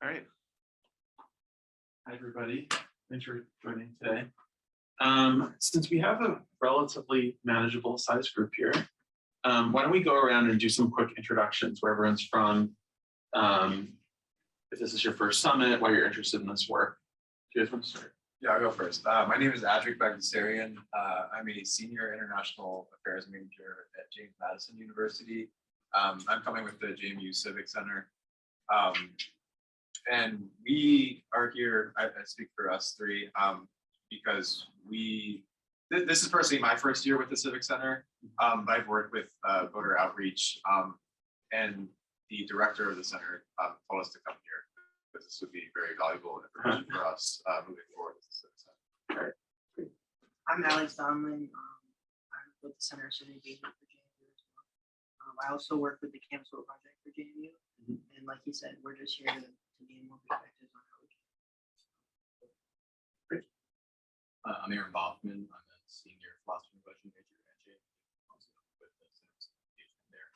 All right. Hi, everybody. Thanks for joining today. Since we have a relatively manageable size group here, why don't we go around and do some quick introductions where everyone's from, if this is your first summit, why you're interested in this work. Do you guys want to start? Yeah, I'll go first. My name is Adric Bagdasarian. I'm a senior international affairs major at James Madison University. I'm coming with the JMU Civic Center. And we are here, I speak for us three, because this is personally my first year with the Civic Center. I've worked with voter outreach, and the director of the center told us to come here because this would be very valuable information for us moving forward with the Civic Center. All right. I'm Alex Donlin. I'm with the Center of City Engagement for JMU as well. I also work with the Campus Vote Project for JMU. And like you said, we're just here to gain more perspectives on how we can. I'm Aaron Baughman. I'm a senior philosophy and budget major at JMU, also with the Center of Engagement there.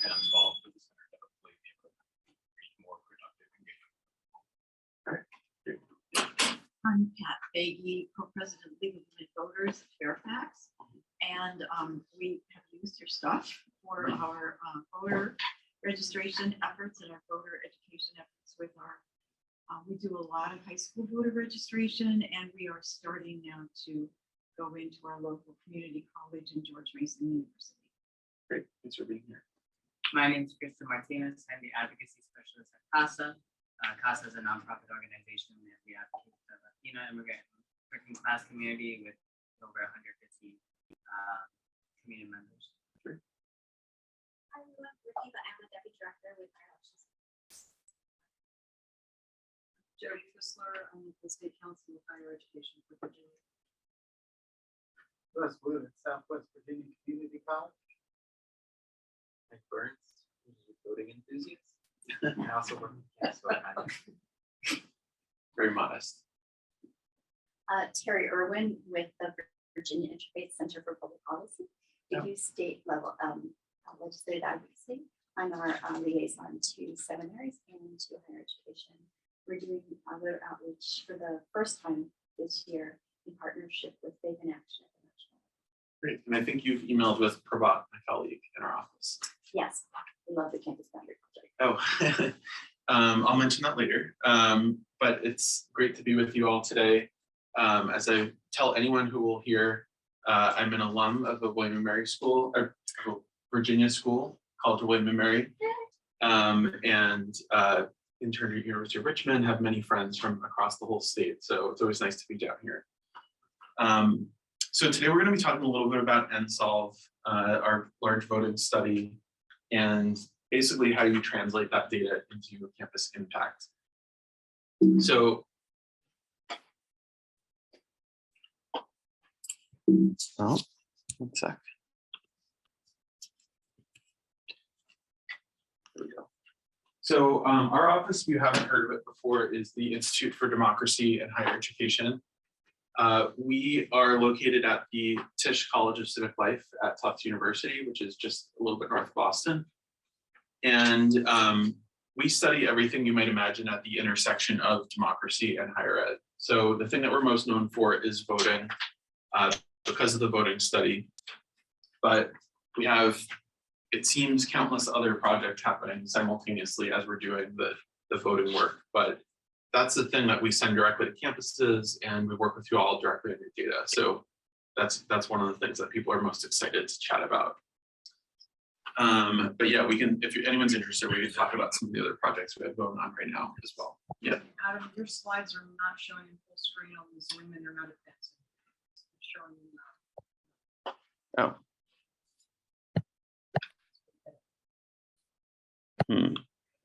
And I'm involved with the center to hopefully be able to create more productive engagement. I'm Pat Fahey, co-president of League of Women Voters at Fairfax, and we have used your stuff for our voter registration efforts and our voter education efforts with our, we do a lot of high school voter registration, and we are starting now to go into our local community college in George Mason University. Great, thanks for being here. My name is Kristen Martinez. I'm the advocacy specialist at CASA. CASA is a nonprofit organization that we advocate for the Latino immigrant working class community with over 150 community members. Hi everyone, Ricky, I'm a deputy director with our elections. Jody Fissler, I'm the State Council of Higher Education for Virginia. Russ Wood at Southwest Virginia Community College. Mike Burns, who's a voting enthusiast. I also work with Campus. Very modest. Terry Irwin with the Virginia Interfaith Center for Public Policy. We do state level legislative advocacy. I'm our liaison to seminaries and to higher education. We're doing voter outreach for the first time this year in partnership with Faith in Action International. Great, and I think you've emailed with Prabhat, my colleague in our office. Yes, we love the Campus Boundary Project. Oh, I'll mention that later. But it's great to be with you all today. As I tell anyone who will hear, I'm an alum of the William and Mary School, or Virginia School, College of William and Mary, and interned at University of Richmond, have many friends from across the whole state. So it's always nice to be down here. So today we're going to be talking a little bit about NSLVE, our large voting study, and basically how you translate that data into campus impact. So, oh, one sec. There we go. So our office, if you haven't heard of it before, is the Institute for Democracy and Higher Education. We are located at the Tisch College of Civic Life at Tufts University, which is just a little bit north of Boston. And we study everything you might imagine at the intersection of democracy and higher ed. So the thing that we're most known for is voting, because of the voting study. But we have, it seems, countless other projects happening simultaneously as we're doing the voting work. But that's the thing that we send directly to campuses, and we work with you all directly on your data. So that's one of the things that people are most excited to chat about. But yeah, we can, if anyone's interested, we can talk about some of the other projects we have going on right now as well. Yeah. Adam, your slides are not showing in full screen on the Zoom, and they're not advancing. It's showing Oh.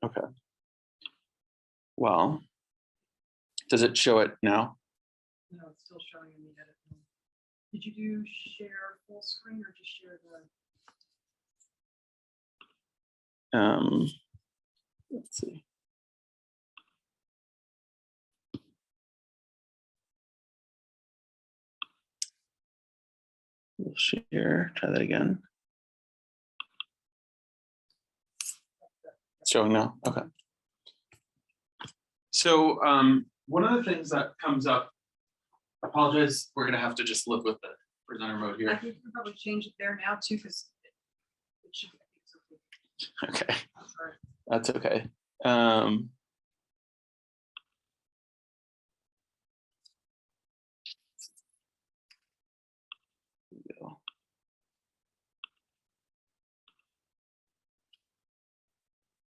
Okay. Well, does it show it now? No, it's still showing in the edit mode. Did you do share full screen or just share the? Let's see. We'll share, try that again. It's showing now, okay. So one of the things that comes up, I apologize, we're gonna have to just live with the presenter mode I here. think you can probably change it there now too, because it should be, I think it's okay. Okay, Sorry. that's okay. Here we go.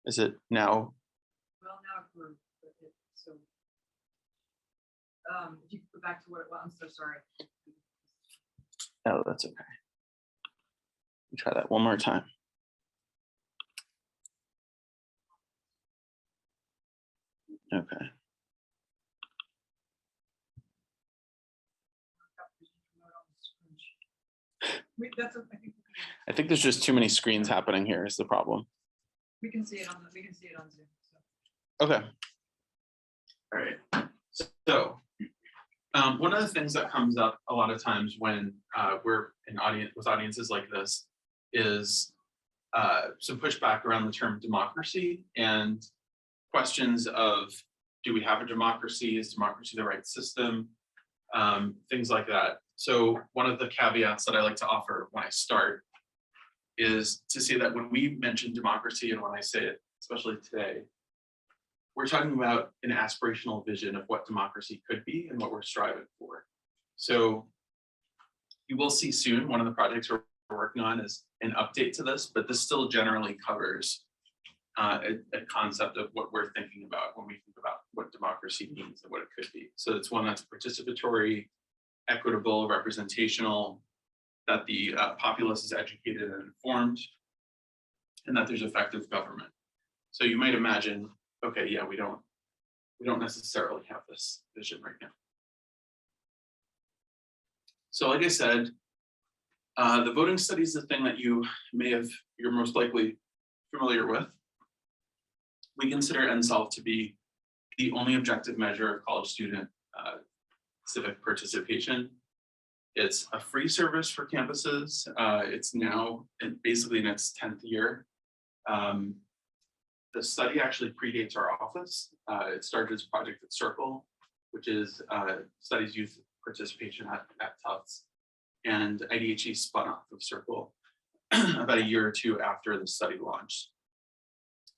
Is it now? Well, now we're, so. If you could go back to what it was, I'm so sorry. Oh, that's okay. Try that one more time. Okay. That's, I think I think there's just too many screens happening here is the problem. we can see it on, we can see it on Zoom. So. Okay. All right. So one of the things that comes up a lot of times when we're in audience with audiences like this is some pushback around the term democracy and questions of, do we have a democracy? Is democracy the right system? Things like that. So one of the caveats that I like to offer when I start is to say that when we mention democracy, and when I say it, especially today, we're talking about an aspirational vision of what democracy could be and what we're striving for. So you will see soon, one of the projects we're working on is an update to this, but this still generally covers a concept of what we're thinking about when we think about what democracy means and what it could be. So it's one that's participatory, equitable, representational, that the populace is educated and informed, and that there's effective government. So you might imagine, okay, yeah, we don't necessarily have this vision right now. So like I said, the voting study is the thing that you're most likely familiar with. We consider NSLVE to be the only objective measure of college student civic participation. It's a free service for campuses. It's now basically in its 10th year. The study actually predates our office. It started as a project at Circle, which is studies youth participation at Tufts, and IDHE spun off of Circle about a year or two after the study launched.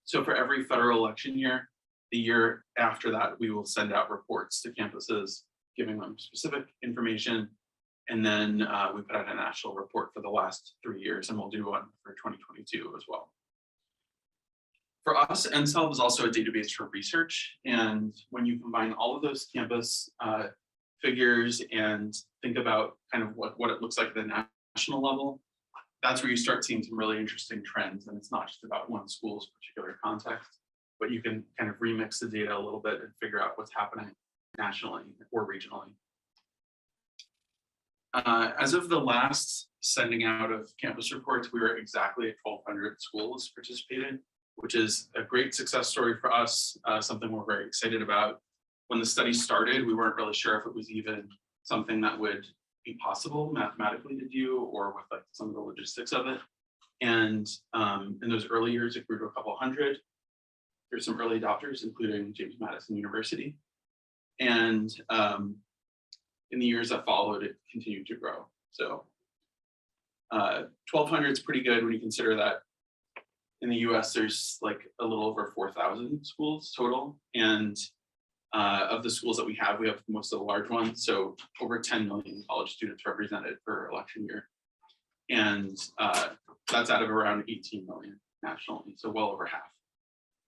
So for every federal election year, the year after that, we will send out reports to campuses, giving them specific information. And then we put out a national report for the last 3 years, and we'll do one for 2022 as well. For us, NSLVE is also a database for research. And when you combine all of those campus figures and think about kind of what it looks like at the national level, that's where you start seeing some really interesting trends. And it's not just about one school's particular context, but you can kind of remix the data a little bit and figure out what's happening nationally or regionally. As of the last sending out of campus reports, we were exactly at 1,200 schools participated, which is a great success story for us, something we're very excited about. When the study started, we weren't really sure if it was even something that would be possible mathematically to do, or with like some of the logistics of it. And in those early years, it grew to a couple hundred. There's some early adopters, including James Madison University. And in the years that followed, it continued to grow. So 1,200 is pretty good when you consider that in the US, there's like a little over 4,000 schools total. And of the schools that we have most of the large ones. So over 10 million college students represented per election year. And that's out of around 18 million nationally. So well over half.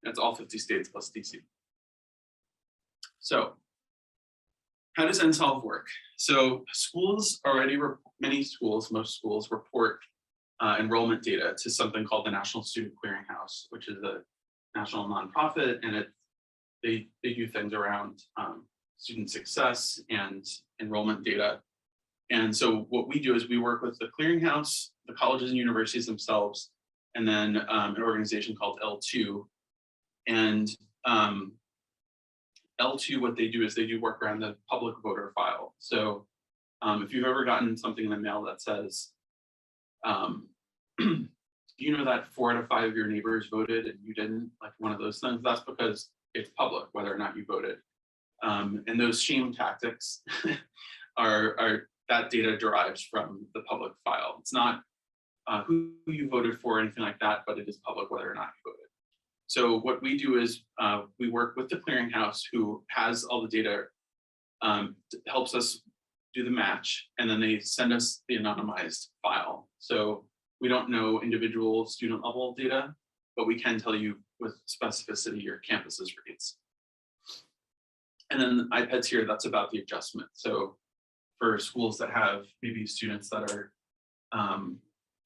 That's all 50 states plus DC. So how does NSLVE work? So schools already, most schools report enrollment data to something called the National Student Clearinghouse, which is a national nonprofit, and they do things around student success and enrollment data. And so what we do is we work with the clearinghouse, the colleges and universities themselves, and then an organization called L2. And L2, what they do is they do work around the public voter file. So if you've ever gotten something in the mail that says, you know that 4 out of 5 of your neighbors voted and you didn't, like one of those things, that's because it's public whether or not you voted. And those shame tactics are that data derives from the public file. It's not who you voted for or anything like that, but it is public whether or not you voted. So what we do is we work with the clearinghouse who has all the data, helps us do the match, and then they send us the anonymized file. So we don't know individual student level data, but we can tell you with specificity your campus's rates. And then iPads here, that's about the adjustment. So for schools that have maybe students that are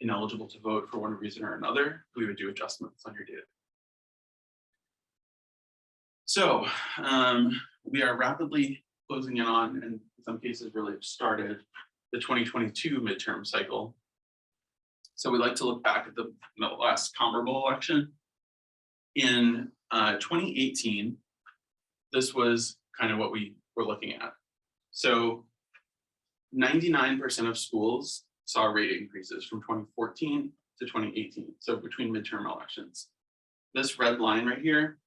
ineligible to vote for one reason or another, we would do adjustments on your data. So we are rapidly closing in on, and in some cases really started, the 2022 midterm cycle. So we like to look back at the last comparable election. In 2018, this was kind of what we were looking at. So 99% of schools saw rate increases from 2014 to 2018, so between midterm elections. This red line right here,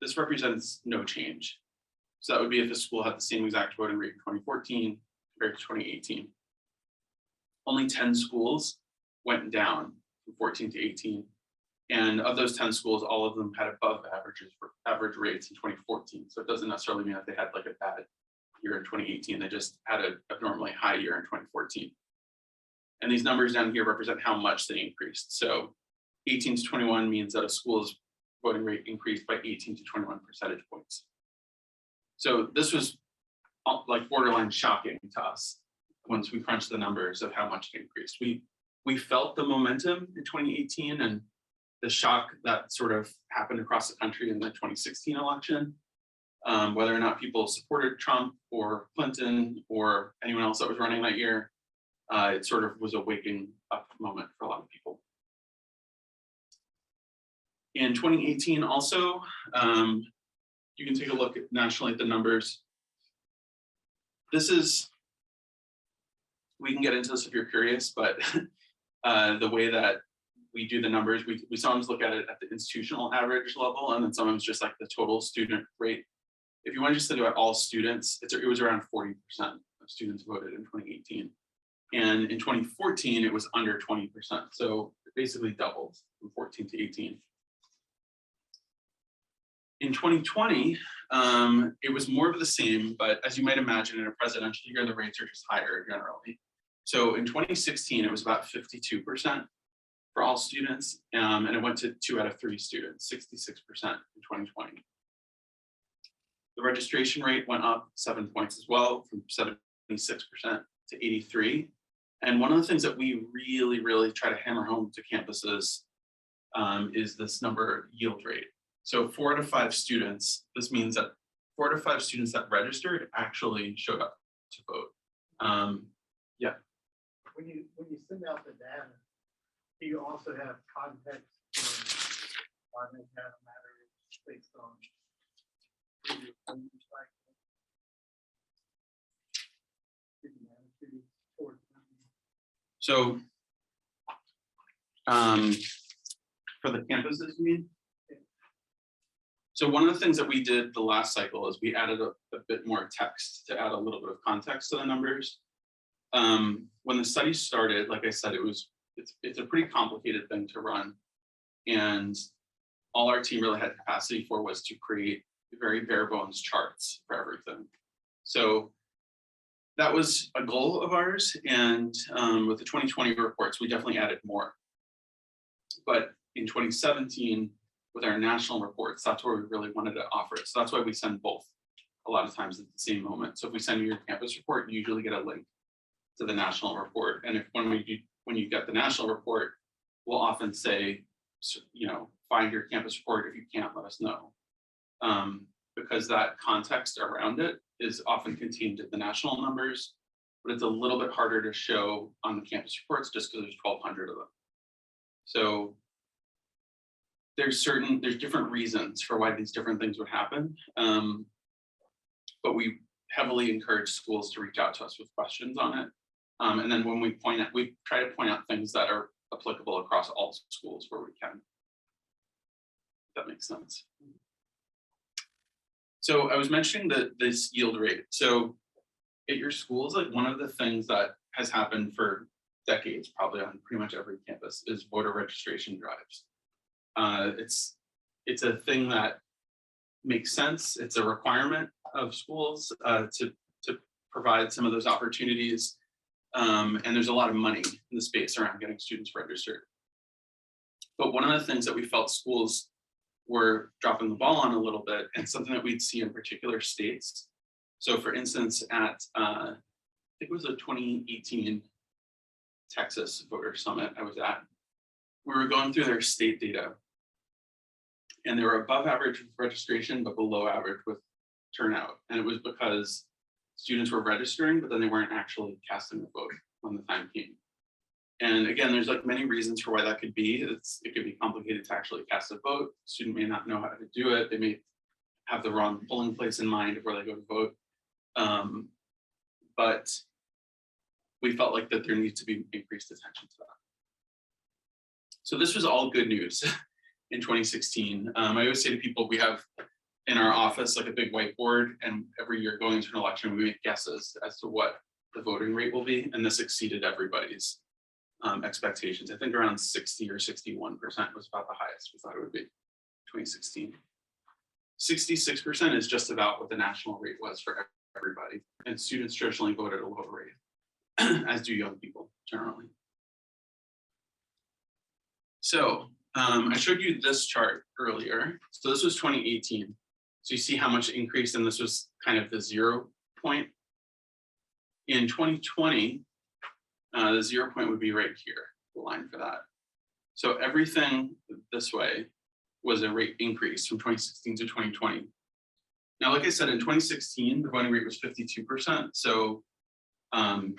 this represents no change. So that would be if a school had the same exact voting rate in 2014 compared to 2018. Only 10 schools went down from 14 to 18. And of those 10 schools, all of them had above averages for average rates in 2014. So it doesn't necessarily mean that they had like a bad year in 2018. They just had an abnormally high year in 2014. And these numbers down here represent how much they increased. So 18 to 21 means that a school's voting rate increased by 18 to 21 percentage points. So this was like borderline shocking to us once we crunched the numbers of how much it increased. We felt the momentum in 2018 and the shock that sort of happened across the country in the 2016 election, whether or not people supported Trump or Clinton or anyone else that was running that year, it sort of was a waking up moment for a lot of people. In 2018 also, you can take a look at nationally at the numbers. This is, we can get into this if you're curious, but the way that we do the numbers, we sometimes look at it at the institutional average level, and then sometimes just like the total student rate. If you want to just think about all students, it was around 40% of students voted in 2018. And in 2014, it was under 20%. So it basically doubled from 14 to 18. In 2020, it was more of the same, but as you might imagine, in a presidential year, the rates are just higher generally. So in 2016, it was about 52% for all students, and it went to 2 out of 3 students, 66% in 2020. The registration rate went up 7 points as well, from 76% to 83%. And one of the things that we really, really try to hammer home to campuses is this number yield rate. So 4 out of 5 students, this means that 4 out of 5 students that registered actually showed up to vote. Yeah. When you send out the data, do you also have context for why that data matters based on previous voting cycle? Different attitudes towards voting? So for the campuses, you mean? So one of the things that we did the last cycle is we added a bit more text to add a little bit of context to the numbers. When the study started, like I said, it's a pretty complicated thing to run. And all our team really had capacity for was to create very bare bones charts for everything. So that was a goal of ours. And with the 2020 reports, we definitely added more. But in 2017, with our national reports, that's where we really wanted to offer it. So that's why we send both a lot of times at the same moment. So if we send you your campus report, you usually get a link to the national report. And when you get the national report, we'll often say, you know, find your campus report. If you can't, let us know. Because that context around it is often contained in the national numbers, but it's a little bit harder to show on the campus reports just because there's 1,200 of them. So there's different reasons for why these different things would happen. But we heavily encourage schools to reach out to us with questions on it. And then when we try to point out things that are applicable across all schools where we can. If that makes sense. So I was mentioning this yield rate. So at your schools, like one of the things that has happened for decades, probably on pretty much every campus, is voter registration drives. It's a thing that makes sense. It's a requirement of schools to provide some of those opportunities. And there's a lot of money in the space around getting students registered. But one of the things that we felt schools were dropping the ball on a little bit, and something that we'd see in particular states. So for instance, at I think it was a 2018 Texas voter summit I was at, we were going through their state data, and they were above average with registration, but below average with turnout. And it was because students were registering, but then they weren't actually casting a vote when the time came. And again, there's like many reasons for why that could be. It could be complicated to actually cast a vote. Student may not know how to do it. They may have the wrong polling place in mind of where they go to vote. But we felt like that there needs to be increased attention to that. So this was all good news in 2016. I always say to people, we have in our office like a big whiteboard, and every year going into an election, we make guesses as to what the voting rate will be, and this exceeded everybody's expectations. I think around 60 or 61% was about the highest we thought it would be 2016. 66% is just about what the national rate was for everybody, and students traditionally vote at a lower rate, as do young people generally. So I showed you this chart earlier. So this was 2018. So you see how much increased, and this was kind of the 0 point. In 2020, the 0 point would be right here, the line for that. So everything this way was a rate increase from 2016 to 2020. Now, like I said, in 2016, the voting rate was 52%. So the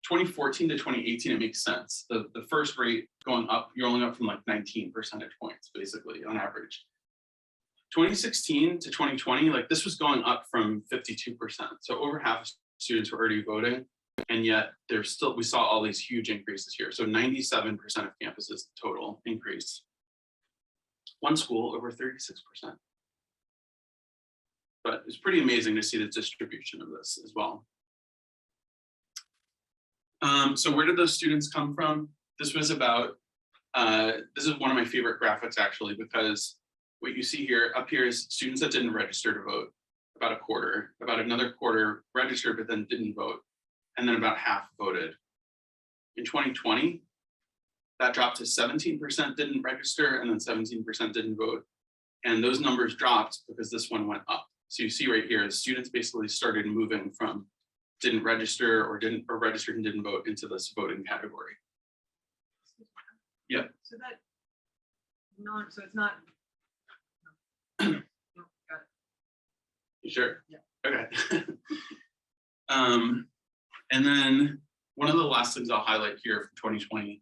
2014 to 2018, it makes sense. The first rate going up, you're only up from like 19 percentage points, basically, on average. 2016 to 2020, like this was going up from 52%. So over half of students were already voting, and yet there's still, we saw all these huge increases here. So 97% of campuses total increase. One school over 36%. But it's pretty amazing to see the distribution of this as well. So where did those students come from? This was about, this is one of my favorite graphics actually, because what you see here, up here is students that didn't register to vote, about a quarter, about another quarter registered but then didn't vote, and then about half voted. In 2020, that dropped to 17% didn't register and then 17% didn't vote. And those numbers dropped because this one went up. So you see right here is students basically started moving from didn't register or registered and didn't vote into this voting category. Yeah. So that so it's not. No, got it. You sure? Yeah. Okay. And then one of the last things I'll highlight here from 2020,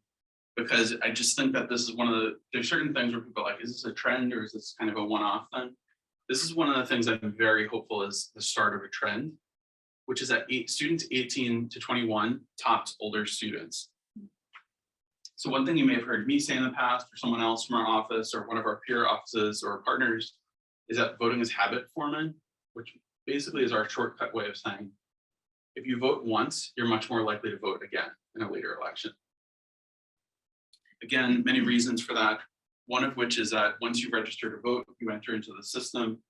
because I just think that this is one of the, there's certain things where people are like, is this a trend or is this kind of a one-off thing? This is one of the things I'm very hopeful is the start of a trend, which is that students 18 to 21 topped older students. So one thing you may have heard me say in the past, or someone else from our office, or one of our peer offices or partners, is that voting is habit forming, which basically is our shortcut way of saying, if you vote once, you're much more likely to vote again in a later election. Again, many reasons for that. One of which is that once you register to vote, you enter into the system,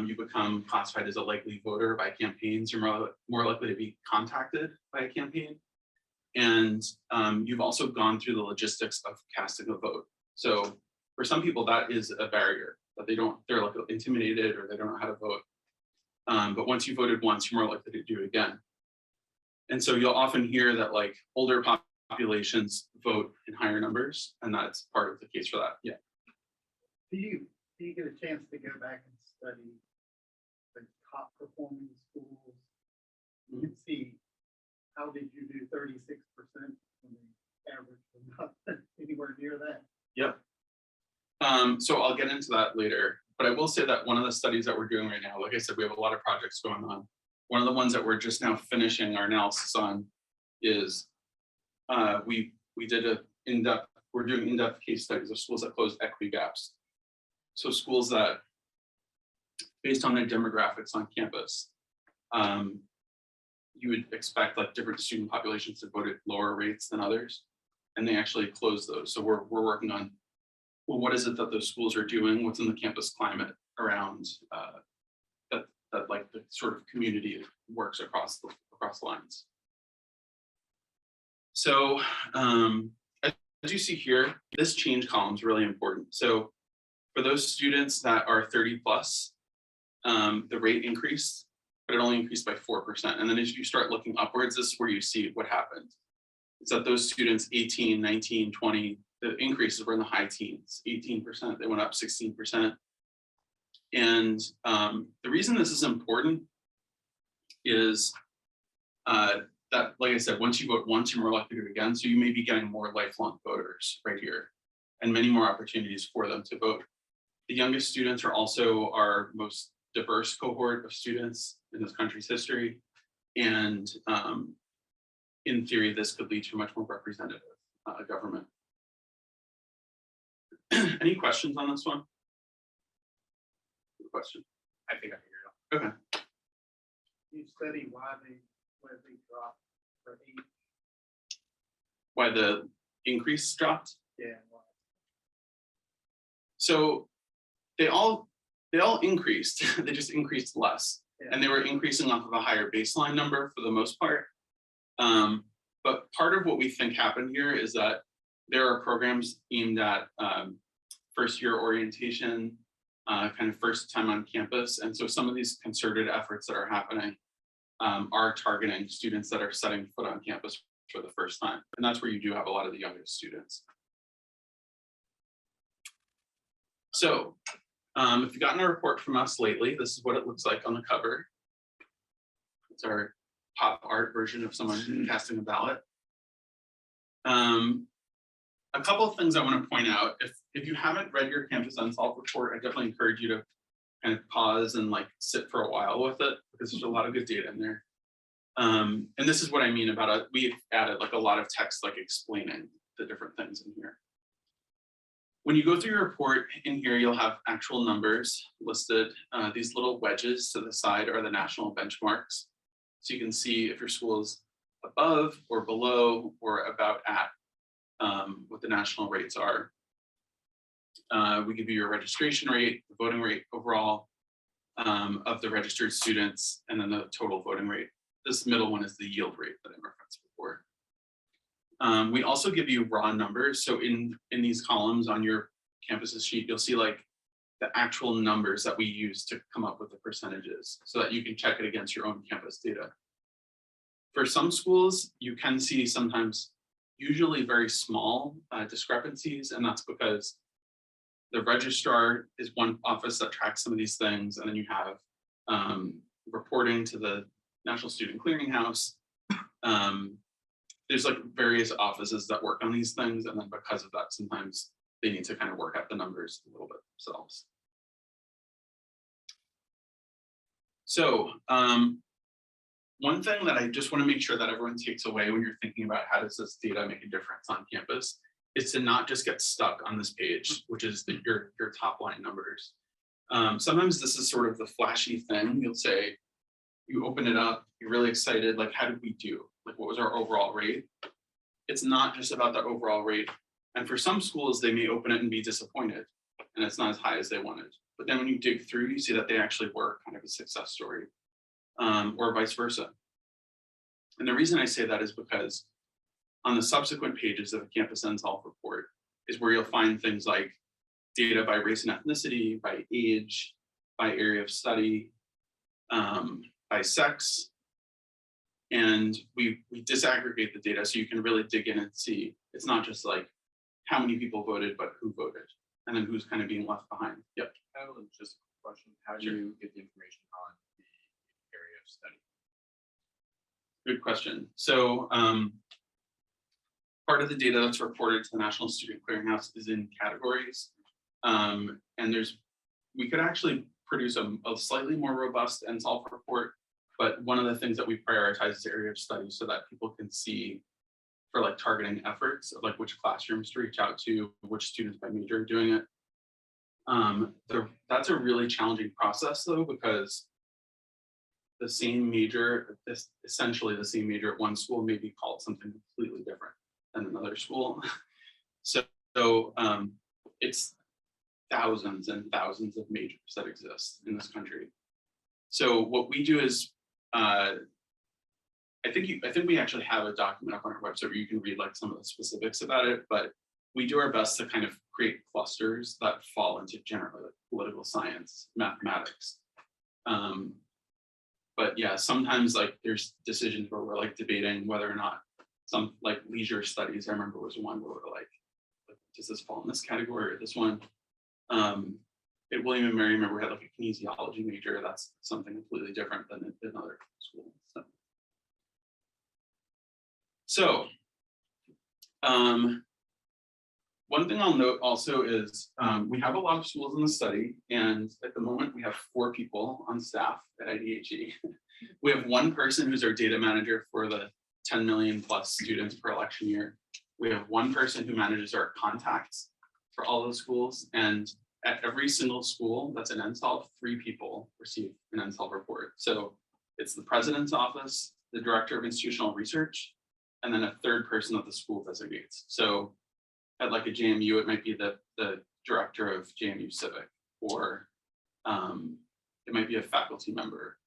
you become classified as a likely voter by campaigns. You're more likely to be contacted by a campaign. And you've also gone through the logistics of casting a vote. So for some people, that is a barrier, that they're like intimidated or they don't know how to vote. But once you voted once, you're more likely to do it again. And so you'll often hear that like older populations vote in higher numbers, and that's part of the case for that. Yeah. Do you get a chance to go back and study the top performing schools and see how did you do 36% when the average was not anywhere near that? Yep. So I'll get into that later, but I will say that one of the studies that we're doing right now, like I said, we have a lot of projects going on. One of the ones that we're just now finishing our analysis on is we did we're doing in-depth case studies of schools that closed equity gaps. So schools that based on their demographics on campus, you would expect like different student populations to vote at lower rates than others, and they actually close those. So we're working on, well, what is it that those schools are doing? What's in the campus climate around that like the sort of community works across lines. So as you see here, this change column is really important. So for those students that are 30 plus, the rate increased, but it only increased by 4%. And then as you start looking upwards, this is where you see what happened. It's that those students 18, 19, 20, the increases were in the high teens, 18%, they went up 16%. And the reason this is important is that, like I said, once you vote once, you're more likely to do it again. So you may be getting more lifelong voters right here and many more opportunities for them to vote. The youngest students are also our most diverse cohort of students in this country's history. And in theory, this could lead to a much more representative government. Any questions on this one? Good question. I think I figured it out. Okay. You study why they drop for age. Why the increase dropped? Yeah. So they all increased. They just increased less, and they were increasing off of a higher baseline number for the most part. But part of what we think happened here is that there are programs aimed at first year orientation, kind of first time on campus, and so some of these concerted efforts that are happening are targeting students that are setting foot on campus for the first time, and that's where you do have a lot of the youngest students. So if you've gotten a report from us lately, this is what it looks like on the cover. It's our pop art version of someone casting a ballot. A couple of things I want to point out. If you haven't read your Campus Unsolved report, I definitely encourage you to kind of pause and like sit for a while with it, because there's a lot of good data in there. And this is what I mean about it. We've added like a lot of text, like explaining the different things in here. When you go through your report, in here you'll have actual numbers listed. These little wedges to the side are the national benchmarks. So you can see if your school is above or below or about at what the national rates are. We give you your registration rate, the voting rate overall of the registered students, and then the total voting rate. This middle one is the yield rate that I referenced before. We also give you raw numbers. So in these columns on your campus's sheet, you'll see like the actual numbers that we use to come up with the percentages so that you can check it against your own campus data. For some schools, you can see sometimes usually very small discrepancies, and that's because the registrar is one office that tracks some of these things, and then you have reporting to the National Student Clearinghouse. There's like various offices that work on these things, and then because of that, sometimes they need to kind of work out the numbers a little bit themselves. So one thing that I just want to make sure that everyone takes away when you're thinking about how does this data make a difference on campus is to not just get stuck on this page, which is your top line numbers. Sometimes this is sort of the flashy thing. You'll say, you open it up, you're really excited, like how did we do? Like what was our overall rate? It's not just about the overall rate. And for some schools, they may open it and be disappointed, and it's not as high as they wanted. But then when you dig through, you see that they actually were kind of a success story, or vice versa. And the reason I say that is because on the subsequent pages of the Campus Unsolved report is where you'll find things like data by race and ethnicity, by age, by area of study, by sex. And we disaggregate the data so you can really dig in and see it's not just like how many people voted, but who voted, and then who's kind of being left behind. Yep. Just a question. How do Sure. you get the information on the area of study? Good question. So part of the data that's reported to the National Student Clearinghouse is in categories. And we could actually produce a slightly more robust NSLVE report, but one of the things that we prioritize is area of study so that people can see for like targeting efforts of like which classrooms to reach out to, which students by major are doing it. That's a really challenging process though, because the same major, essentially the same major at one school may be called something completely different than another school. So it's thousands and thousands of majors that exist in this country. So what we do is, I think we actually have a document up on our website where you can read like some of the specifics about it, but we do our best to kind of create clusters that fall into generally like political science, mathematics. But yeah, sometimes like there's decisions where we're like debating whether or not some like leisure studies, I remember was one where we're like, does this fall in this category or this one? At William and Mary, remember we had like a kinesiology major. That's something completely different than another school. So one thing I'll note also is we have a lot of schools in the study, and at the moment we have 4 people on staff at IDHE. We have 1 person who's our data manager for the 10 million plus students per election year. We have 1 person who manages our contacts for all the schools, and at every single school that's an NSLVE, 3 people receive an NSLVE report. So it's the president's office, the director of institutional research, and then a 3rd person that the school designates. So at like a JMU, it might be the director of JMU Civic, or it might be a faculty member.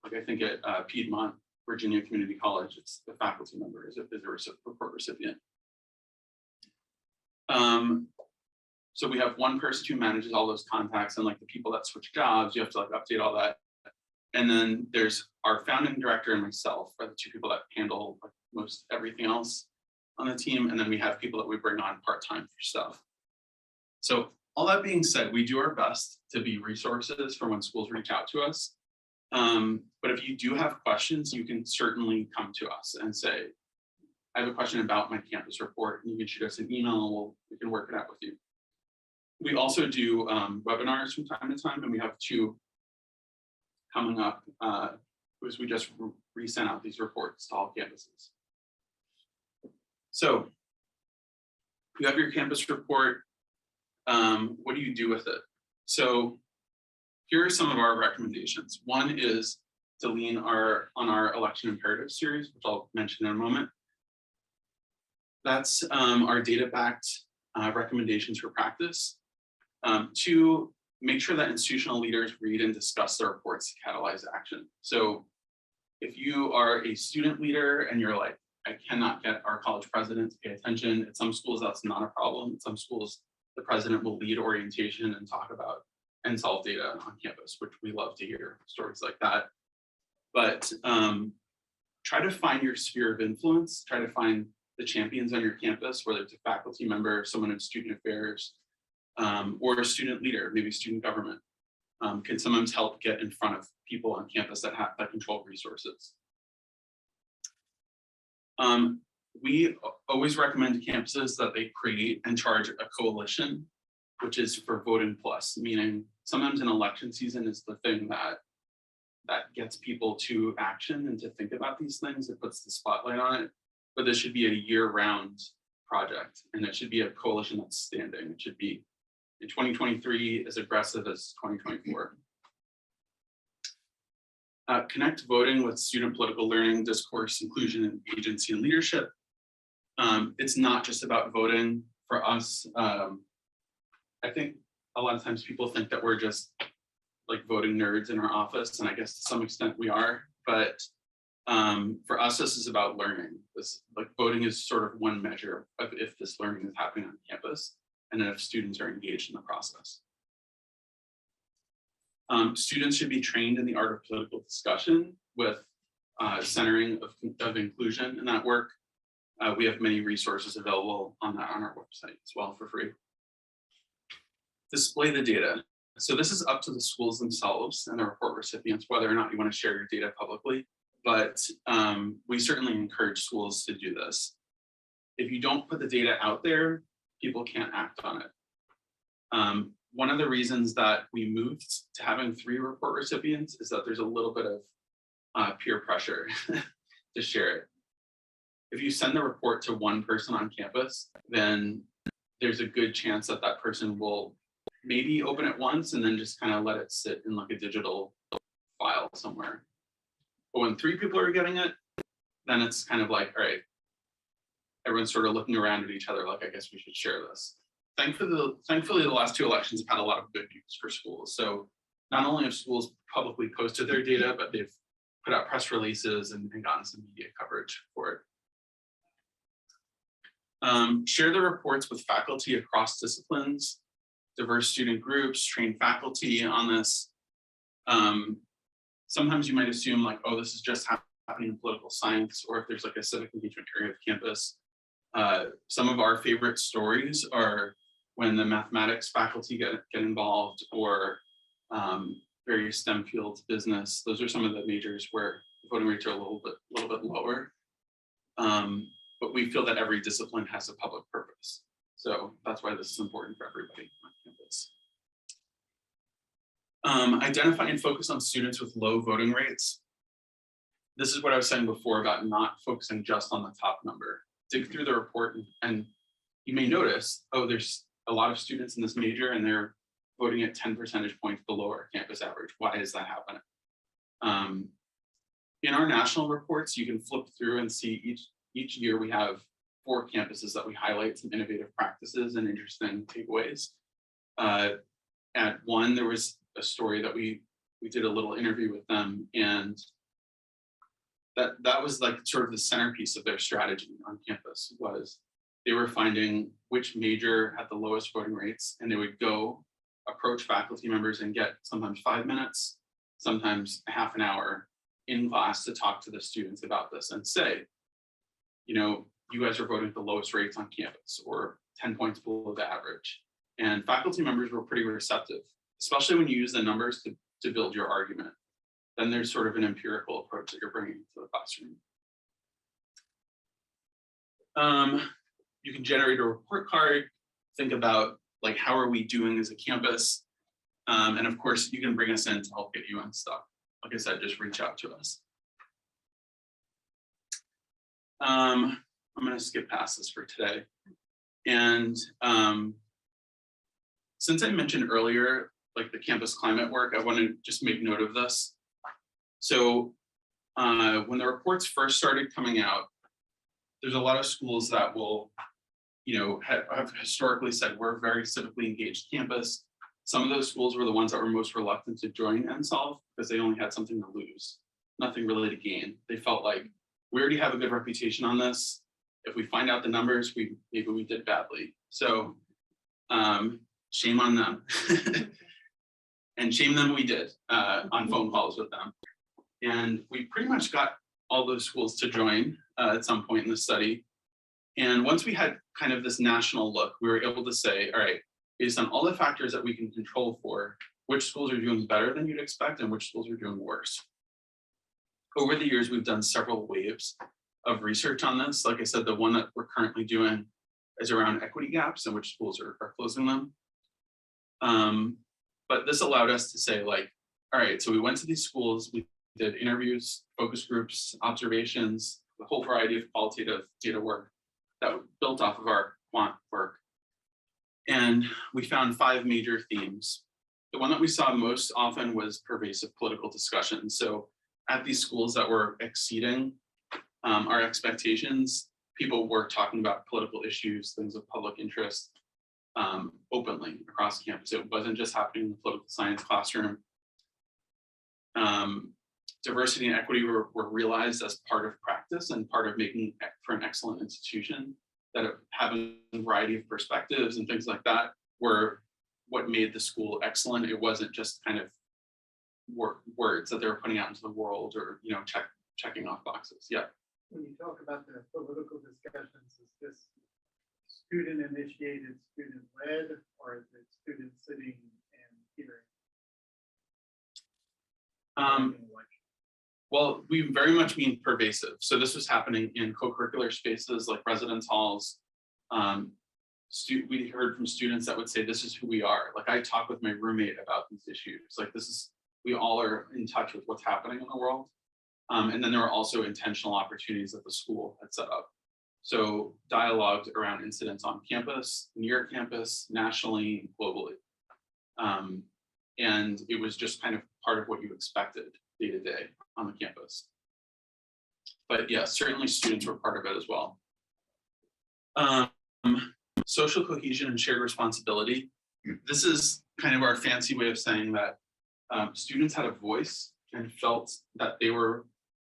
Like I think at Piedmont, Virginia Community College, it's the faculty member is a report recipient. So we have 1 person who manages all those contacts and like the people that switch jobs, you have to like update all that. And then there's our founding director and myself are the 2 people that handle like most everything else on the team. And then we have people that we bring on part-time for stuff. So all that being said, we do our best to be resources for when schools reach out to us. But if you do have questions, you can certainly come to us and say, I have a question about my campus report, and you can shoot us an email and we can work it out with you. We also do webinars from time to time, and we have 2 coming up because we just resent out these reports to all campuses. So you have your campus report. What do you do with it? So here are some of our recommendations. One is to lean on our election imperative series, which I'll mention in a moment. That's our data-backed recommendations for practice. 2, make sure that institutional leaders read and discuss their reports to catalyze action. So if you are a student leader and you're like, I cannot get our college president to pay attention, at some schools that's not a problem. At some schools, the president will lead orientation and talk about NSLVE data on campus, which we love to hear stories like that. But try to find your sphere of influence, try to find the champions on your campus, whether it's a faculty member, someone in student affairs, or a student leader, maybe student government, can sometimes help get in front of people on campus that control resources. We always recommend to campuses that they create and charge a coalition, which is for voting plus, meaning sometimes an election season is the thing that gets people to action and to think about these things. It puts the spotlight on it, but this should be a year-round project, and it should be a coalition that's standing. It should be in 2023 as aggressive as 2024. Connect voting with student political learning, discourse, inclusion, and agency and leadership. It's not just about voting for us. I think a lot of times people think that we're just like voting nerds in our office, and I guess to some extent we are, but for us, this is about learning. This like voting is sort of one measure of if this learning is happening on campus, and then if students are engaged in the process. Students should be trained in the art of political discussion with centering of inclusion in that work. We have many resources available on our website as well for free. Display the data. So this is up to the schools themselves and the report recipients, whether or not you want to share your data publicly, but we certainly encourage schools to do this. If you don't put the data out there, people can't act on it. One of the reasons that we moved to having 3 report recipients is that there's a little bit of peer pressure to share it. If you send the report to one person on campus, then there's a good chance that that person will maybe open it once and then just kind of let it sit in like a digital file somewhere. But when 3 people are getting it, then it's kind of like, all right, everyone's sort of looking around at each other like, I guess we should share this. Thankfully, the last 2 elections have had a lot of good news for schools. So not only have schools publicly posted their data, but they've put out press releases and gotten some media coverage for it. Share the reports with faculty across disciplines, diverse student groups, train faculty on this. Sometimes you might assume like, oh, this is just happening in political science, or if there's like a civic engagement area of campus. Some of our favorite stories are when the mathematics faculty get involved, or various STEM fields, business. Those are some of the majors where the voting rates are a little bit lower. But we feel that every discipline has a public purpose. So that's why this is important for everybody on campus. Identify and focus on students with low voting rates. This is what I was saying before about not focusing just on the top number. Dig through the report and you may notice, oh, there's a lot of students in this major and they're voting at 10 percentage points below our campus average. Why is that happening? In our national reports, you can flip through and see each year we have 4 campuses that we highlight some innovative practices and interesting takeaways. At one, there was a story that we did a little interview with them, and that was like sort of the centerpiece of their strategy on campus. Was they were finding which major had the lowest voting rates, and they would go approach faculty members and get sometimes 5 minutes, sometimes a half an hour in class to talk to the students about this and say, you know, you guys are voting at the lowest rates on campus or 10 points below the average. And faculty members were pretty receptive, especially when you use the numbers to build your argument. Then there's sort of an empirical approach that you're bringing to the classroom. You can generate a report card, think about like, how are we doing as a campus? And of course, you can bring us in to help get you unstuck. Like I said, just reach out to us. I'm going to skip past this for today. And since I mentioned earlier, like the campus climate work, I want to just make note of this. So when the reports first started coming out, there's a lot of schools that will, you know, have historically said we're a very civically engaged campus. Some of those schools were the ones that were most reluctant to join NSLVE because they only had something to lose, nothing really to gain. They felt like we already have a good reputation on this. If we find out the numbers, maybe we did badly. So shame on them. And shame them we did on phone calls with them. And we pretty much got all those schools to join at some point in the study. And once we had kind of this national look, we were able to say, all right, based on all the factors that we can control for, which schools are doing better than you'd expect and which schools are doing worse. Over the years, we've done several waves of research on this. Like I said, the one that we're currently doing is around equity gaps and which schools are closing them. But this allowed us to say, like, all right, so we went to these schools, we did interviews, focus groups, observations, a whole variety of qualitative data work that built off of our quant work. And we found 5 major themes. The one that we saw most often was pervasive political discussion. So at these schools that were exceeding our expectations, people were talking about political issues, things of public interest, openly across campus. It wasn't just happening in the political science classroom. Diversity and equity were realized as part of practice and part of making for an excellent institution. That having a variety of perspectives and things like that were what made the school excellent. It wasn't just kind of words that they were putting out into the world or, you know, checking off boxes. Yeah. When you talk about the political discussions, is this student initiated, student led, or is it student sitting and hearing? Well, we very much mean pervasive. So this was happening in co-curricular spaces like residence halls. We heard from students that would say, this is who we are. Like I talk with my roommate about these issues. Like we all are in touch with what's happening in the world. And then there were also intentional opportunities that the school had set up. So dialogues around incidents on campus, near campus, nationally, globally. And it was just kind of part of what you expected day to day on the campus. But yeah, certainly students were part of it as well. Social cohesion and shared responsibility. This is kind of our fancy way of saying that students had a voice and felt that they were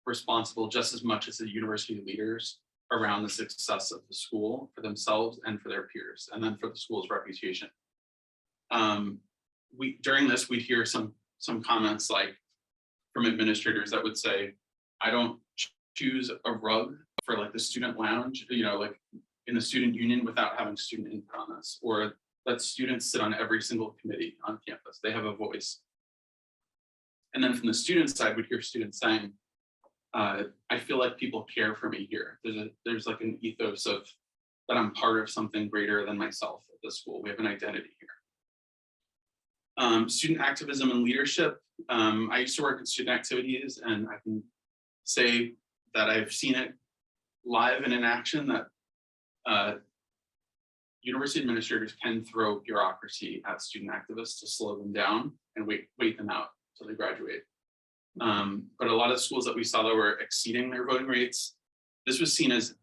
responsible just as much as the university leaders around the success of the school for themselves and for their peers, and then for the school's reputation. During this, we'd hear some comments like from administrators that would say, I don't choose a rug for like the student lounge, like in the student union without having student input on this, or let students sit on every single committee on campus. They have a voice. And then from the student side, we'd hear students saying, I feel like people care for me here. There's like an ethos of that I'm part of something greater than myself at the school. We have an identity here. Student activism and leadership. I used to work in student activities, and I can say that I've seen it live and in action that university administrators can throw bureaucracy at student activists to slow them down and wait them out until they graduate. But a lot of schools that we saw that were exceeding their voting rates, this was seen as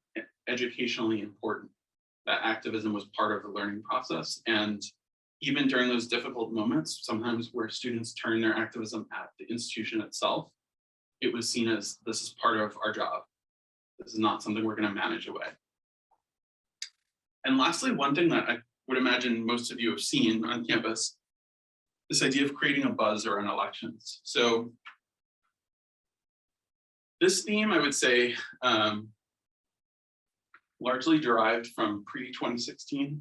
educationally important. That activism was part of the learning process. And even during those difficult moments, sometimes where students turn their activism at the institution itself, it was seen as this is part of our job. This is not something we're going to manage away. And lastly, one thing that I would imagine most of you have seen on campus, this idea of creating a buzz around elections. So this theme, I would say, largely derived from pre-2016,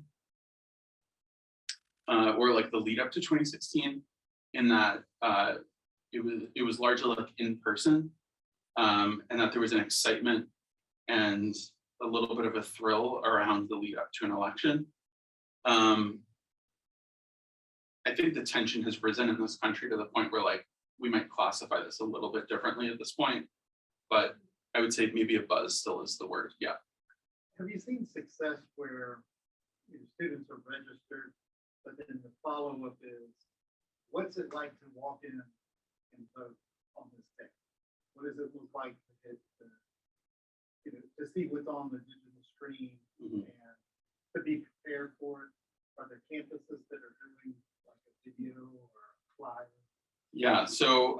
or like the lead up to 2016, in that it was largely like in person, and that there was an excitement and a little bit of a thrill around the lead up to an election. I think the tension has risen in this country to the point where like we might classify this a little bit differently at this point, but I would say maybe a buzz still is the word. Yeah. Have you seen success where students are registered, but then the follow-up is, what's it like to walk in and vote on this day? What does it look like to hit the, to see what's on the digital screen and to be prepared for it? Are there campuses that are doing like a video or a flyer? Yeah, so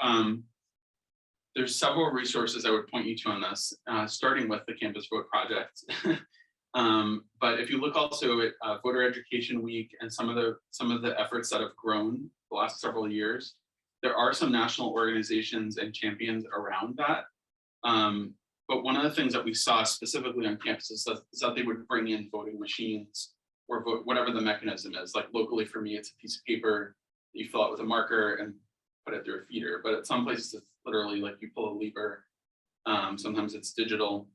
there's several resources I would point you to on this, starting with the Campus Vote Project. But if you look also at Voter Education Week and some of the efforts that have grown the last several years, there are some national organizations and champions around that. But one of the things that we saw specifically on campus is that they would bring in voting machines or vote, whatever the mechanism is. Like locally for me, it's a piece of paper that you fill out with a marker and put it through a feeder. But at some places, it's literally like you pull a lever. Sometimes it's digital.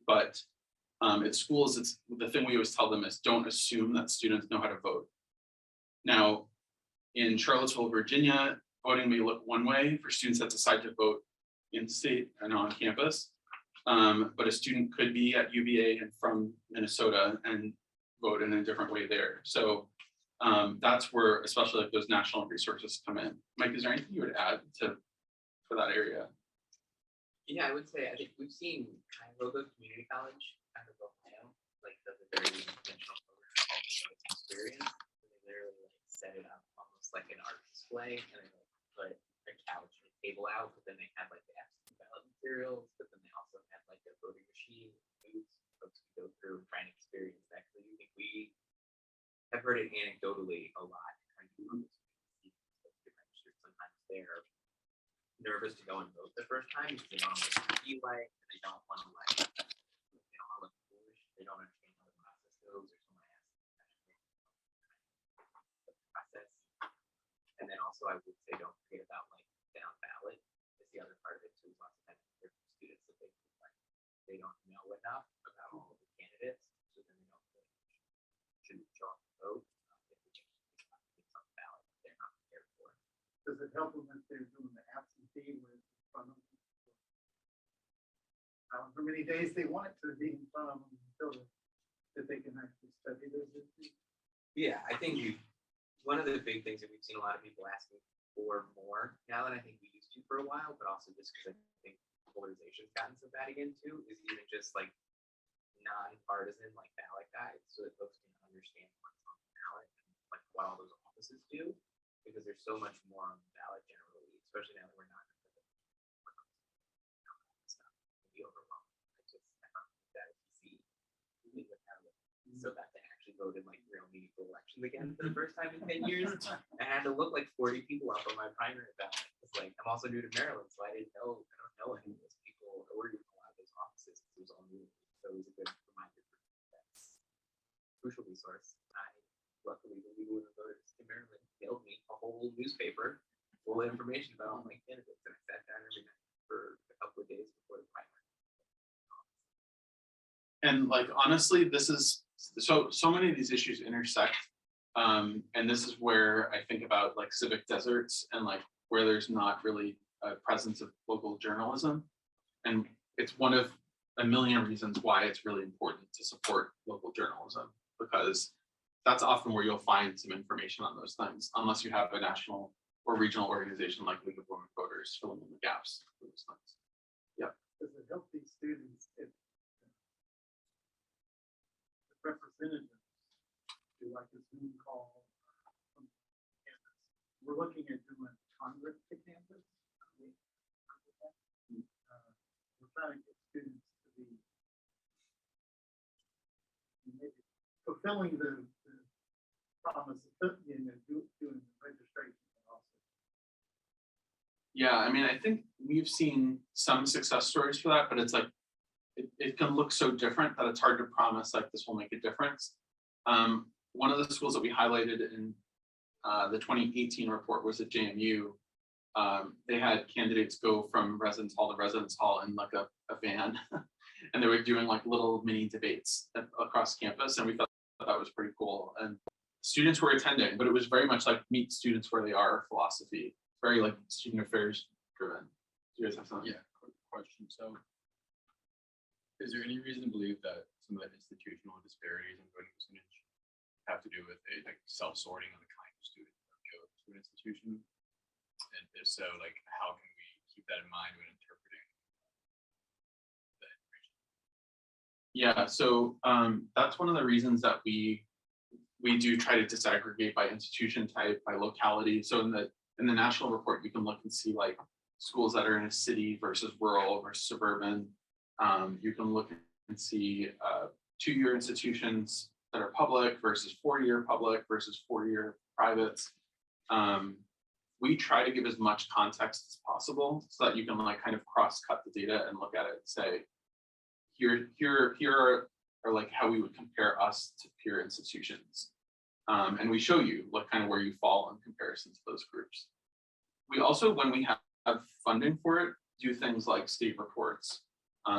But at schools, it's the thing we always tell them is don't assume that students know how to vote. Now, in Charlottesville, Virginia, voting may look one way for students that decide to vote in state and on campus, but a student could be at UVA and from Minnesota and vote in a different way there. So that's where especially like those national resources come in. Mike, is there anything you would add for that area? Yeah, I would say I think we've seen kind of local community college kind of Ohio, like does a very intentional program called the Vote Experience. They literally like set it up almost like an art display, and they like put a couch and a table out, but then they had like the absentee ballot materials, but then they also had like a voting machine, booths, folks can go through and try and experience that. Because I think we have heard it anecdotally a lot. Sometimes they're nervous to go and vote the first time because they don't know what to be like, and they don't want to like, they don't want to look foolish, they don't understand how the process goes, or someone asks the process. And then also I would say don't forget about like down ballot is the other part of it too. Lots of times there are students that they feel like they don't know enough about all of the candidates, so then they don't really shouldn't show up to vote. It's on the ballot they're not prepared for. Does it help them if they're doing the absentee where it's in front of them? However many days they want it to be in front of them until that they can actually study those issues? Yeah, I think one of the big things that we've seen a lot of people asking for more now than I think we used to for a while, but also just because I think polarization's gotten so bad again too, is even just like non-partisan like ballot guides so that folks can understand what's on the ballot and like what all those offices do, because there's so much more on the ballot generally, especially now that we're not stuff can be overwhelming. I found that if you see so that they actually voted like real meaningful elections again for the first time in 10 years. I had to look like 40 people up on my primary ballot. It's like I'm also new to Maryland, so I don't know any of those people or even a lot of those offices. It was all new. So it was a good reminder for me. That's a crucial resource. Luckily the legal women voters in Maryland mailed me a whole newspaper full of information about all my candidates, and I sat down every night for a couple of days before the primary. And like, honestly, this is, so many of these issues intersect. And this is where I think about like civic deserts and like where there's not really a presence of local journalism. And it's one of a million reasons why it's really important to support local journalism, because that's often where you'll find some information on those things, unless you have a national or regional organization like League of Women Voters filling in the gaps for those things. Does it help these students if the representatives do like a Zoom call from campus? We're looking at doing Congress to campus. We're trying to get students to be maybe fulfilling the promise of doing the registration also. Yeah, I mean, I think we've seen some success stories for that, but it's like, it can look so different that it's hard to promise like this will make a difference. One of the schools that we highlighted in the 2018 report was at JMU. They had candidates go from residence hall to residence hall in like a van, and they were doing like little mini debates across campus, and we thought that was pretty cool. And students were attending, but it was very much like meet students where they are philosophy, very like student affairs driven. Do you guys have something? Yeah, quick question. So is there any reason to believe that some of the institutional disparities in voting percentage have to do with a like self-sorting of the kind of student that go to an institution? And if so, like how can we keep that in mind when interpreting the information? Yeah, so that's one of the reasons that we do try to disaggregate by institution type, by locality. So in the national report, you can look and see like schools that are in a city versus rural versus suburban. You can look and see 2-year institutions that are public versus 4-year public versus 4-year privates. We try to give as much context as possible so that you can like kind of cross-cut the data and look at it and say, here are like how we would compare us to peer institutions. And we show you like kind of where you fall in comparison to those groups. We also, when we have funding for it, do things like state reports,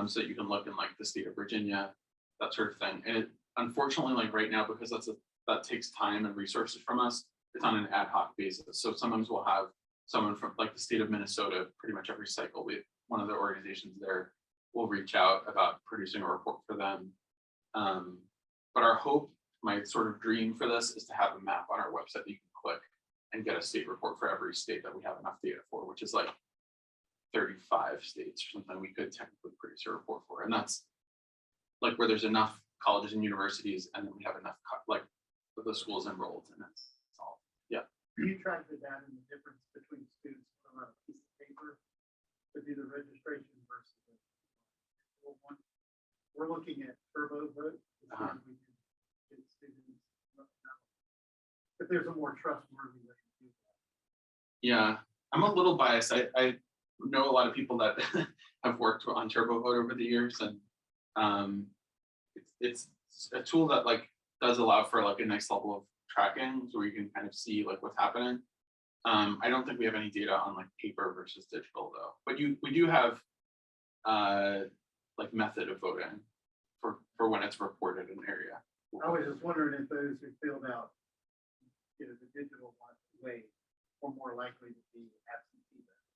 so that you can look in like the state of Virginia, that sort of thing. And it, unfortunately, like right now, because that takes time and resources from us, it's on an ad hoc basis. So sometimes we'll have someone from like the state of Minnesota, pretty much every cycle, one of the organizations there will reach out about producing a report for them. But our hope, my sort of dream for this, is to have a map on our website that you can click and get a state report for every state that we have enough data for, which is like 35 states or something we could technically produce a report for. And that's like where there's enough colleges and universities, and then we have enough like with the schools enrolled, and that's all. Yeah. Do you track the data and the difference between students on a piece of paper to do the registration versus the actual one? We're looking at turbo vote to see if we can get students. If there's a more trustworthy way to do that. Yeah, I'm a little biased. I know a lot of people that have worked on turbo vote over the years, and it's a tool that like does allow for like a nice level of tracking, so you can kind of see like what's happening. I don't think we have any data on like paper versus digital though, but we do have like method of voting for when it's reported in an area. I was just wondering if those who filled out, the digital way are more likely to be absentee votes.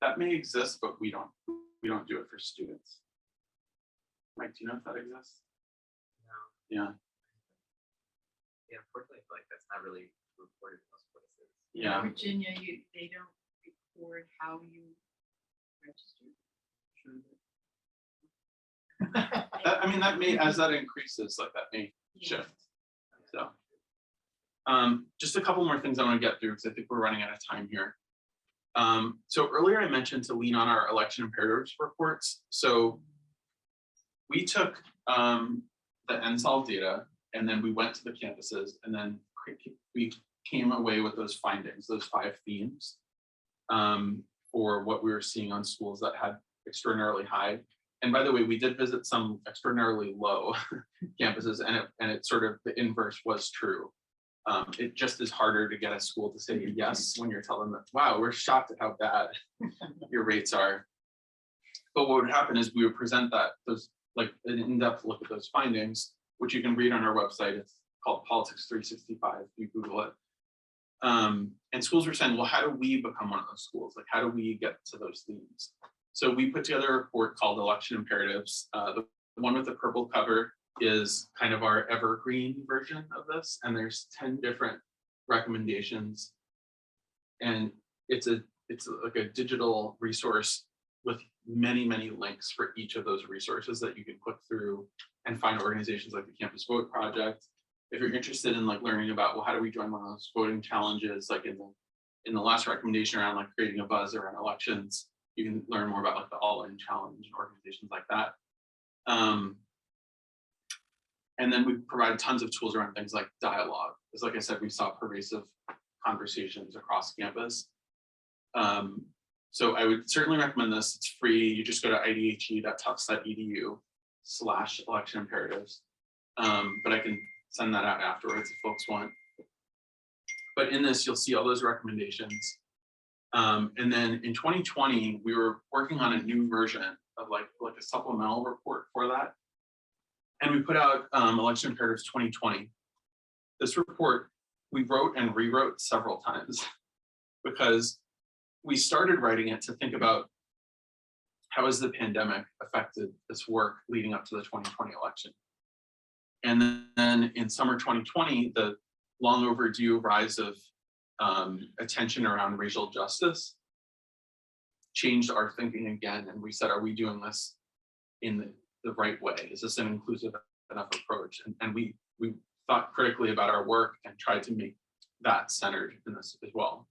That may exist, but we don't do it for students. Mike, do you know if that exists? No. Yeah. Yeah, unfortunately, I feel like that's not really reported those places. In Yeah. Virginia, they don't record how you register. That, I mean, that may, as that increases, like that may Yeah. shift. So. Just a couple more things I want to get through because I think we're running out of time here. So earlier I mentioned to lean on our election imperatives reports. So we took the NSLVE data and then we went to the campuses and then we came away with those findings, those 5 themes for what we were seeing on schools that had extraordinarily high. And by the way, we did visit some extraordinarily low campuses and it sort of the inverse was true. It just is harder to get a school to say yes when you're telling them, wow, we're shocked at how bad your rates are. But what would happen is we would present those like an in-depth look at those findings, which you can read on our website. It's called Politics 365, if you Google it. And schools were saying, well, how do we become one of those schools? Like, how do we get to those themes? So we put together a report called Election Imperatives. The one with the purple cover is kind of our evergreen version of this. And there's 10 different recommendations. And it's like a digital resource with many, many links for each of those resources that you can click through and find organizations like the Campus Vote Project. If you're interested in like learning about, well, how do we join one of those voting challenges, like in the last recommendation around like creating a buzz around elections, you can learn more about like the All-In Challenge and organizations like that. And then we provide tons of tools around things like dialogue. Because like I said, we saw pervasive conversations across campus. So I would certainly recommend this. It's free. You just go to idhe.tufts.edu/election imperatives. But I can send that out afterwards if folks want. But in this, you'll see all those recommendations. And then in 2020, we were working on a new version of like a supplemental report for that. And we put out Election Imperatives 2020. This report, we wrote and rewrote several times because we started writing it to think about how has the pandemic affected this work leading up to the 2020 election. And then in summer 2020, the long overdue rise of attention around racial justice changed our thinking again. And we said, are we doing this in the right way? Is this an inclusive enough approach? And we thought critically about our work and tried to make that centered in this as well.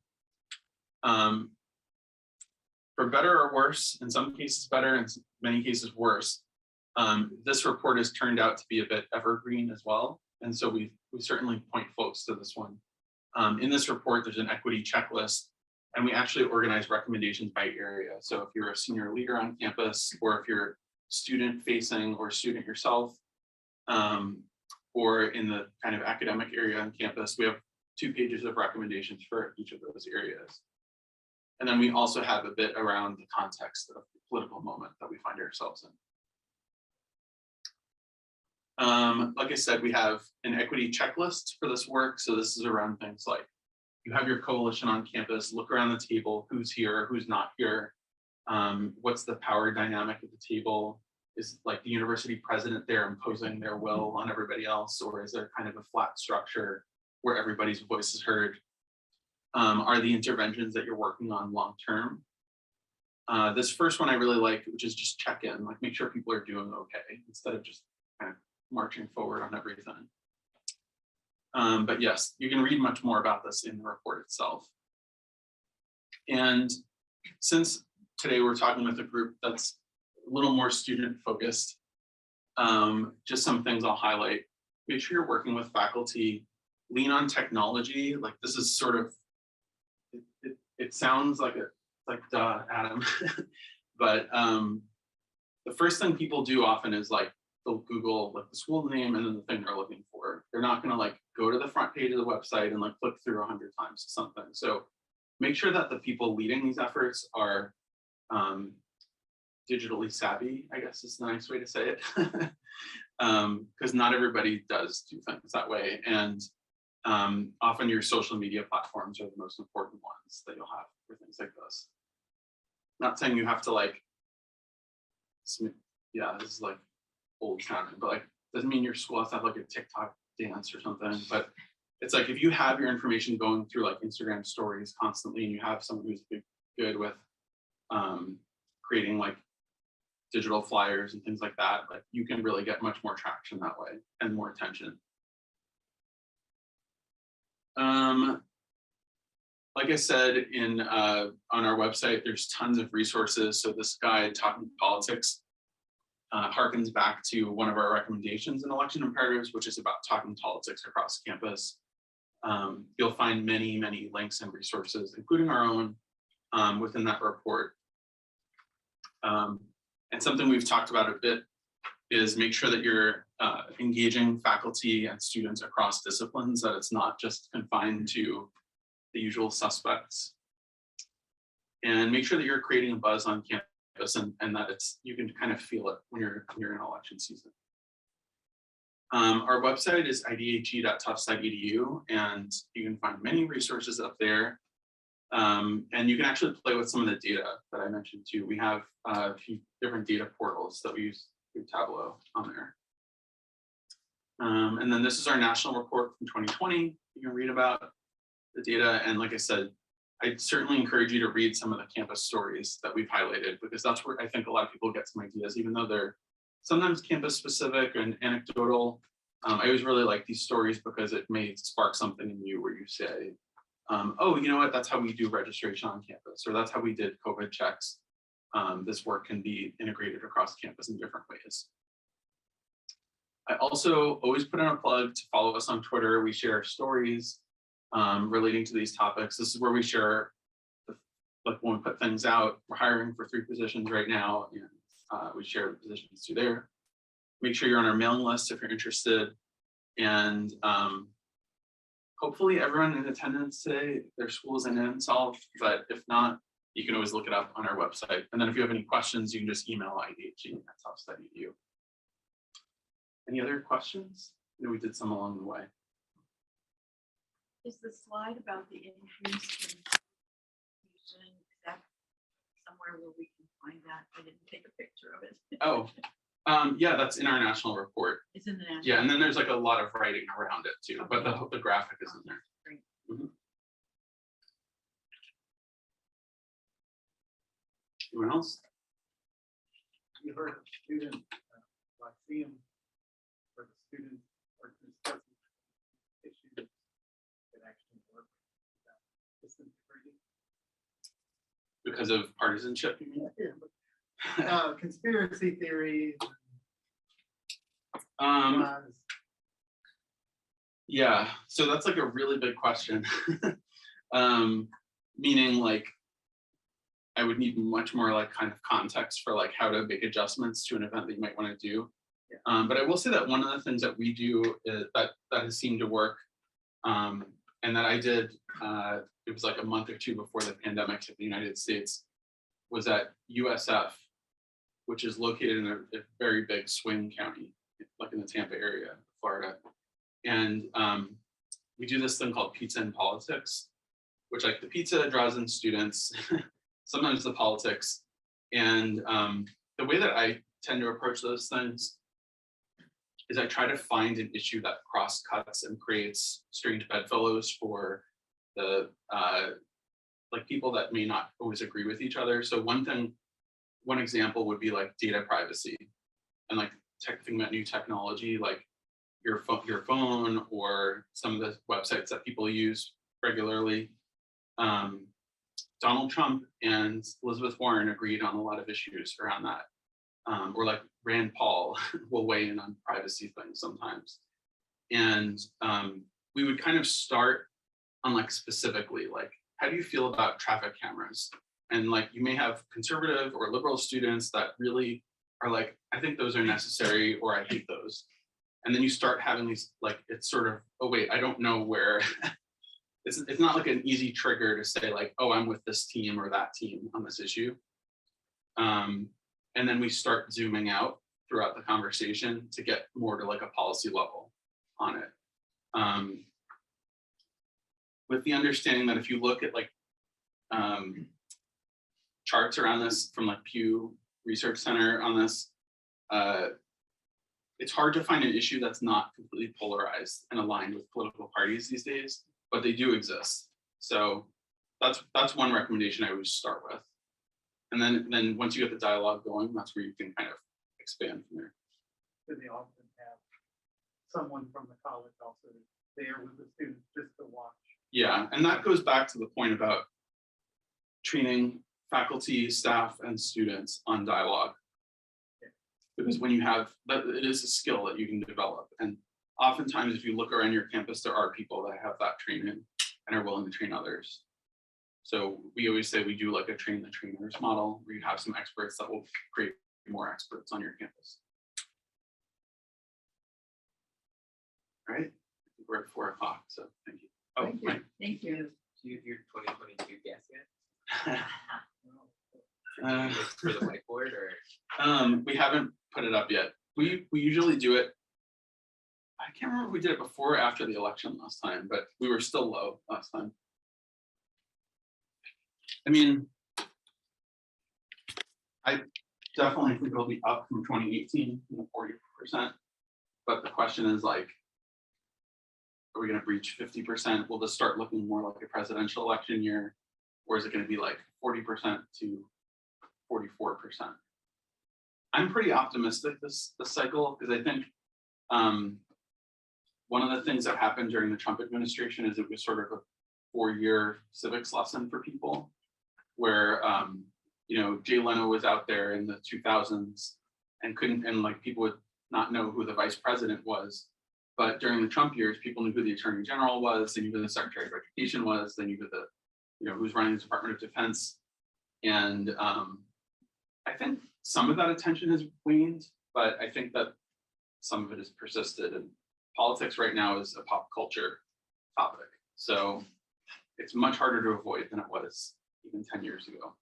For better or worse, in some cases better, in many cases worse, this report has turned out to be a bit evergreen as well. And so we certainly point folks to this one. In this report, there's an equity checklist, and we actually organize recommendations by area. So if you're a senior leader on campus, or if you're student facing or student yourself, or in the kind of academic area on campus, we have 2 pages of recommendations for each of those areas. And then we also have a bit around the context of the political moment that we find ourselves in. Like I said, we have an equity checklist for this work. So this is around things like you have your coalition on campus, look around the table, who's here, who's not here, what's the power dynamic at the table? Is like the university president there imposing their will on everybody else, or is there kind of a flat structure where everybody's voice is heard? Are the interventions that you're working on long-term? This first one I really like, which is just check in, like make sure people are doing okay instead of just kind of marching forward on everything. But yes, you can read much more about this in the report itself. And since today we're talking with a group that's a little more student focused, just some things I'll highlight. Make sure you're working with faculty, lean on technology. Like this is sort of, it sounds like duh, Adam, but the first thing people do often is like they'll Google like the school name and then the thing they're looking for. They're not going to like go to the front page of the website and like click through 100 times to something. So make sure that the people leading these efforts are digitally savvy, I guess is the nice way to say it, because not everybody does do things that way. And often your social media platforms are the most important ones that you'll have for things like this. Not saying you have to like, yeah, this is like old sounding, but like doesn't mean your school has to have like a TikTok dance or something. But it's like if you have your information going through like Instagram stories constantly, and you have someone who's good with creating like digital flyers and things like that, like you can really get much more traction that way and more attention. Like I said, on our website, there's tons of resources. So this guide, Talking Politics, harkens back to one of our recommendations in election imperatives, which is about talking politics across campus. You'll find many, many links and resources, including our own, within that report. And something we've talked about a bit is make sure that you're engaging faculty and students across disciplines, that it's not just confined to the usual suspects. And make sure that you're creating a buzz on campus and that you can kind of feel it when you're in election season. Our website is idhe.tufts.edu, and you can find many resources up there. And you can actually play with some of the data that I mentioned too. We have a few different data portals that we use through Tableau on there. And then this is our national report from 2020. You can read about the data. And like I said, I'd certainly encourage you to read some of the campus stories that we've highlighted, because that's where I think a lot of people get some ideas, even though they're sometimes campus specific and anecdotal. I always really like these stories because it may spark something in you where you say, oh, you know what, that's how we do registration on campus, or that's how we did COVID checks. This work can be integrated across campus in different ways. I also always put in a plug to follow us on Twitter. We share stories relating to these topics. This is where we share, like when we put things out, we're hiring for 3 positions right now, and we share the positions through there. Make sure you're on our mailing list if you're interested. And hopefully everyone in attendance today, their school is in NSLVE, but if not, you can always look it up on our website. And then if you have any questions, you can just email idhe@tufts.edu. Any other questions? I know we did some along the way. Is the slide about the increase in tuition, is that somewhere where we can find that? I didn't take a picture of it. Oh, yeah, that's in our national report. It's in the national. Yeah, and then there's like a lot of writing around it too, but the graphic is in there. Great. Mhm. Anyone else? You heard of student lyceum, where the students are discussing issues that actually work without disintegrating. Because of partisanship, you mean? Conspiracy theories. Yeah, so that's like a really big question. Meaning like, I would need much more like kind of context for like how to make adjustments to an event that you might want to do. But I will say that one of the things that we do is that has seemed to work, and that I did, it was like a month or 2 before the pandemic hit the United States, was at USF, which is located in a very big swing county, like in the Tampa area, Florida. And we do this thing called Pizza and Politics, which like the pizza draws in students, sometimes the politics. And the way that I tend to approach those things is I try to find an issue that cross cuts and creates strange bedfellows for the like people that may not always agree with each other. So one example would be like data privacy and like thinking about new technology, like your phone or some of the websites that people use regularly. Donald Trump and Elizabeth Warren agreed on a lot of issues around that. Or like Rand Paul will weigh in on privacy things sometimes. And we would kind of start on like specifically, like, how do you feel about traffic cameras? And like, you may have conservative or liberal students that really are like, I think those are necessary, or I hate those. And then you start having these, like, it's sort of, oh wait, I don't know where, it's not like an easy trigger to say like, oh, I'm with this team or that team on this issue. And then we start zooming out throughout the conversation to get more to like a policy level on it. With the understanding that if you look at like charts around this from like Pew Research Center on this, it's hard to find an issue that's not completely polarized and aligned with political parties these days, but they do exist. So that's one recommendation I would start with. And then once you get the dialogue going, that's where you can kind of expand from there. Do they often have someone from the college also there with the students just to watch? Yeah, and that goes back to the point about training faculty, staff, and students on dialogue. Because when you have that, it is a skill that you can develop. And oftentimes, if you look around your campus, there are people that have that training and are willing to train others. So we always say we do like a train the trainers model, where you have some experts that will create more experts on your campus. All right, I think we're at 4 o'clock, so thank you. Oh, Thank you. Mike. Thank you. Do you have your 2022 guess yet? Uh, For the whiteboard or? We haven't put it up yet. We usually do it. I can't remember if we did it before or after the election last time, but we were still low last time. I mean, I definitely think it'll be up from 2018, 40%. But the question is like, are we going to breach 50%? Will this start looking more like a presidential election year? Or is it going to be like 40% to 44%? I'm pretty optimistic this cycle, because I think one of the things that happened during the Trump administration is it was sort of a 4-year civics lesson for people, where you know, Jay Leno was out there in the 2000s and like people would not know who the vice president was. But during the Trump years, people knew who the attorney general was, they knew who the secretary of education was, they knew who the, you know, who's running the Department of Defense. And I think some of that attention has waned, but I think that some of it has persisted. And politics right now is a pop culture topic. So it's much harder to avoid than it was even 10 years ago.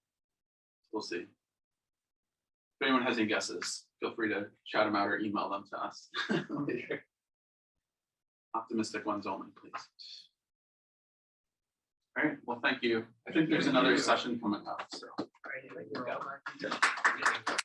We'll see. If anyone has any guesses, feel free to shout them out or email them to us later. Optimistic ones only, please. All right, well, thank you. I think there's another session coming up, so. Right, like, we're all back.